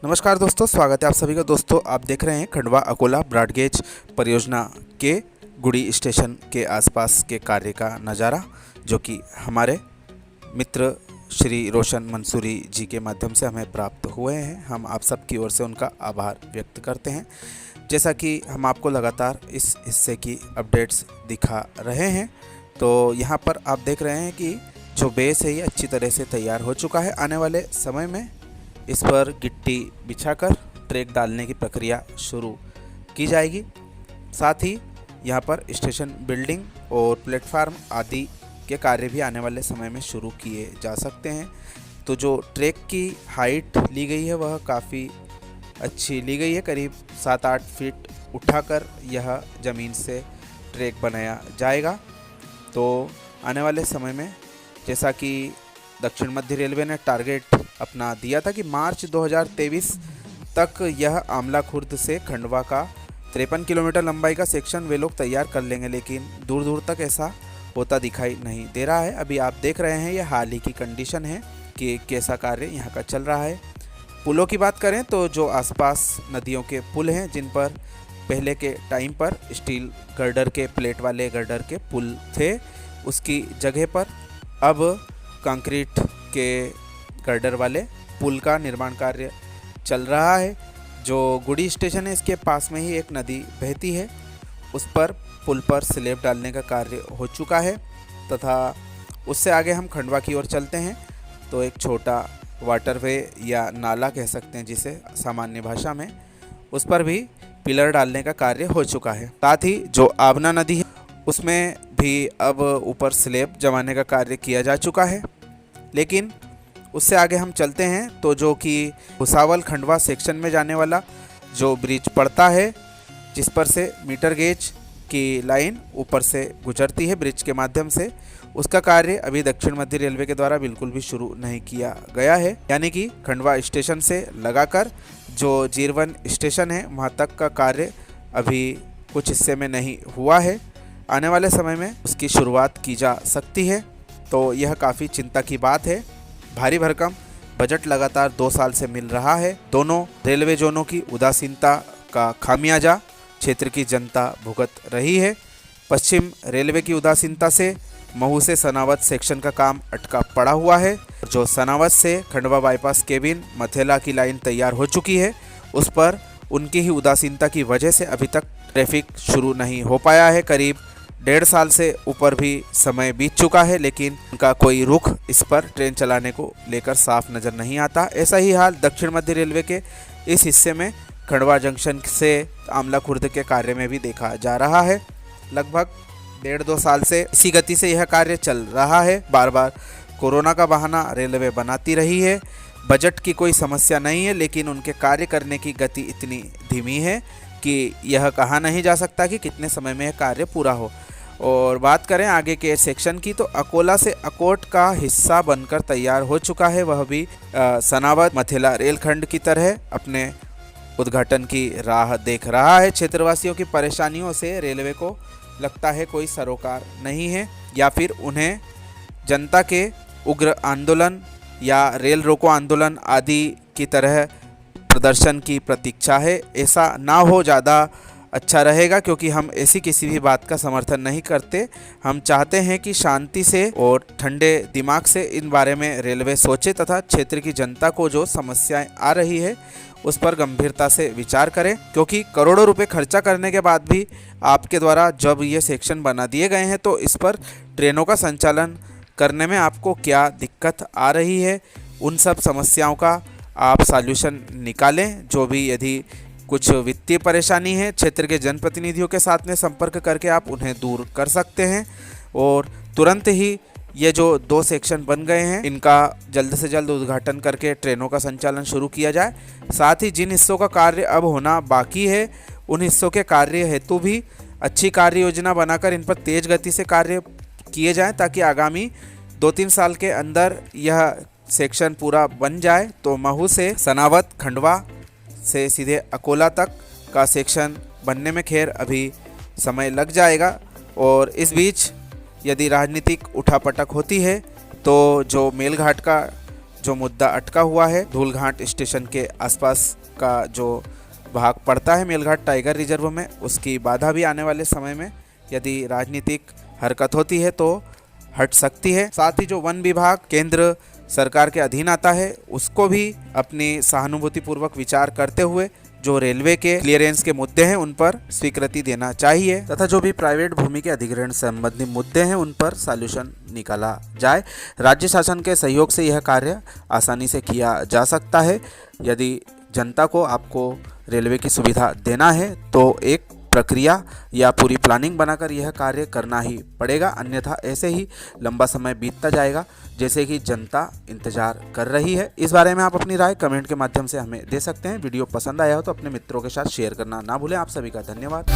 नमस्कार दोस्तों, स्वागत है आप सभी का। दोस्तों आप देख रहे हैं खंडवा अकोला ब्रॉडगेज परियोजना के गुड़ी स्टेशन के आसपास के कार्य का नज़ारा, जो कि हमारे मित्र श्री रोशन मंसूरी जी के माध्यम से हमें प्राप्त हुए हैं। हम आप सब की ओर से उनका आभार व्यक्त करते हैं। जैसा कि हम आपको लगातार इस हिस्से की अपडेट्स दिखा रहे हैं, तो यहाँ पर आप देख रहे हैं कि जो बेस है ये अच्छी तरह से तैयार हो चुका है। आने वाले समय में इस पर गिट्टी बिछाकर ट्रैक डालने की प्रक्रिया शुरू की जाएगी। साथ ही यहाँ पर स्टेशन बिल्डिंग और प्लेटफार्म आदि के कार्य भी आने वाले समय में शुरू किए जा सकते हैं। तो जो ट्रैक की हाइट ली गई है वह काफ़ी अच्छी ली गई है। करीब 7-8 फीट उठाकर यह ज़मीन से ट्रैक बनाया जाएगा। तो आने वाले समय में, जैसा कि दक्षिण मध्य रेलवे ने टारगेट अपना दिया था कि मार्च 2023 तक यह आमला खुर्द से खंडवा का 53 किलोमीटर लंबाई का सेक्शन वे लोग तैयार कर लेंगे, लेकिन दूर दूर तक ऐसा होता दिखाई नहीं दे रहा है। अभी आप देख रहे हैं ये हाल ही की कंडीशन है कि कैसा कार्य यहाँ का चल रहा है। पुलों की बात करें तो जो आसपास नदियों के पुल हैं, जिन पर पहले के टाइम पर स्टील गर्डर के प्लेट वाले गर्डर के पुल थे, उसकी जगह पर अब कंक्रीट के गर्डर वाले पुल का निर्माण कार्य चल रहा है। जो गुड़ी स्टेशन है इसके पास में ही एक नदी बहती है, उस पर पुल पर स्लैब डालने का कार्य हो चुका है। तथा उससे आगे हम खंडवा की ओर चलते हैं तो एक छोटा वाटरवे या नाला कह सकते हैं जिसे सामान्य भाषा में, उस पर भी पिलर डालने का कार्य हो चुका है। साथ ही जो आवना नदी है उसमें भी अब ऊपर स्लैब जमाने का कार्य किया जा चुका है। लेकिन उससे आगे हम चलते हैं तो जो कि भुसावल खंडवा सेक्शन में जाने वाला जो ब्रिज पड़ता है, जिस पर से मीटर गेज की लाइन ऊपर से गुजरती है ब्रिज के माध्यम से, उसका कार्य अभी दक्षिण मध्य रेलवे के द्वारा बिल्कुल भी शुरू नहीं किया गया है। यानी कि खंडवा स्टेशन से लगाकर जो जीरवन स्टेशन है वहाँ तक का कार्य अभी कुछ हिस्से में नहीं हुआ है। आने वाले समय में उसकी शुरुआत की जा सकती है। तो यह काफ़ी चिंता की बात है। भारी भरकम बजट लगातार 2 साल से मिल रहा है। दोनों रेलवे जोनों की उदासीनता का खामियाजा क्षेत्र की जनता भुगत रही है। पश्चिम रेलवे की उदासीनता से महू से सनावद सेक्शन का काम अटका पड़ा हुआ है। जो सनावद से खंडवा बाईपास केबिन मथेला की लाइन तैयार हो चुकी है, उस पर उनकी ही उदासीनता की वजह से अभी तक ट्रैफिक शुरू नहीं हो पाया है। करीब 1.5 साल से ऊपर भी समय बीत चुका है, लेकिन उनका कोई रुख इस पर ट्रेन चलाने को लेकर साफ नज़र नहीं आता। ऐसा ही हाल दक्षिण मध्य रेलवे के इस हिस्से में खंडवा जंक्शन से आमला खुर्द के कार्य में भी देखा जा रहा है। लगभग 1.5-2 साल से इसी गति से यह कार्य चल रहा है। बार बार कोरोना का बहाना रेलवे बनाती रही है। बजट की कोई समस्या नहीं है, लेकिन उनके कार्य करने की गति इतनी धीमी है कि यह कहा नहीं जा सकता कि कितने समय में यह कार्य पूरा हो। और बात करें आगे के सेक्शन की, तो अकोला से अकोट का हिस्सा बनकर तैयार हो चुका है। वह भी सनावद मथेला रेलखंड की तरह अपने उद्घाटन की राह देख रहा है। क्षेत्रवासियों की परेशानियों से रेलवे को लगता है कोई सरोकार नहीं है, या फिर उन्हें जनता के उग्र आंदोलन या रेल रोको आंदोलन आदि की तरह प्रदर्शन की प्रतीक्षा है। ऐसा ना हो ज़्यादा अच्छा रहेगा, क्योंकि हम ऐसी किसी भी बात का समर्थन नहीं करते। हम चाहते हैं कि शांति से और ठंडे दिमाग से इन बारे में रेलवे सोचे तथा क्षेत्र की जनता को जो समस्याएं आ रही है उस पर गंभीरता से विचार करें। क्योंकि करोड़ों रुपए खर्चा करने के बाद भी आपके द्वारा जब ये सेक्शन बना दिए गए हैं, तो इस पर ट्रेनों का संचालन करने में आपको क्या दिक्कत आ रही है, उन सब समस्याओं का आप सॉल्यूशन निकालें। जो भी यदि कुछ वित्तीय परेशानी है, क्षेत्र के जनप्रतिनिधियों के साथ में संपर्क करके आप उन्हें दूर कर सकते हैं। और तुरंत ही ये जो 2 सेक्शन बन गए हैं, इनका जल्द से जल्द उद्घाटन करके ट्रेनों का संचालन शुरू किया जाए। साथ ही जिन हिस्सों का कार्य अब होना बाकी है, उन हिस्सों के कार्य हेतु भी अच्छी कार्य योजना बनाकर इन पर तेज गति से कार्य किए जाएँ, ताकि आगामी 2-3 साल के अंदर यह सेक्शन पूरा बन जाए। तो महू से सनावद खंडवा से सीधे अकोला तक का सेक्शन बनने में खैर अभी समय लग जाएगा। और इस बीच यदि राजनीतिक उठापटक होती है तो जो मेलघाट का जो मुद्दा अटका हुआ है धूलघाट स्टेशन के आसपास का जो भाग पड़ता है मेलघाट टाइगर रिजर्व में, उसकी बाधा भी आने वाले समय में यदि राजनीतिक हरकत होती है तो हट सकती है। साथ ही जो वन विभाग केंद्र सरकार के अधीन आता है उसको भी अपनी सहानुभूतिपूर्वक विचार करते हुए जो रेलवे के क्लियरेंस के मुद्दे हैं उन पर स्वीकृति देना चाहिए तथा जो भी प्राइवेट भूमि के अधिग्रहण संबंधी मुद्दे हैं उन पर सॉल्यूशन निकाला जाए। राज्य शासन के सहयोग से यह कार्य आसानी से किया जा सकता है। यदि जनता को आपको रेलवे की सुविधा देना है तो एक प्रक्रिया या पूरी प्लानिंग बनाकर यह कार्य करना ही पड़ेगा, अन्यथा ऐसे ही लंबा समय बीतता जाएगा जैसे कि जनता इंतजार कर रही है। इस बारे में आप अपनी राय कमेंट के माध्यम से हमें दे सकते हैं। वीडियो पसंद आया हो तो अपने मित्रों के साथ शेयर करना ना भूलें। आप सभी का धन्यवाद।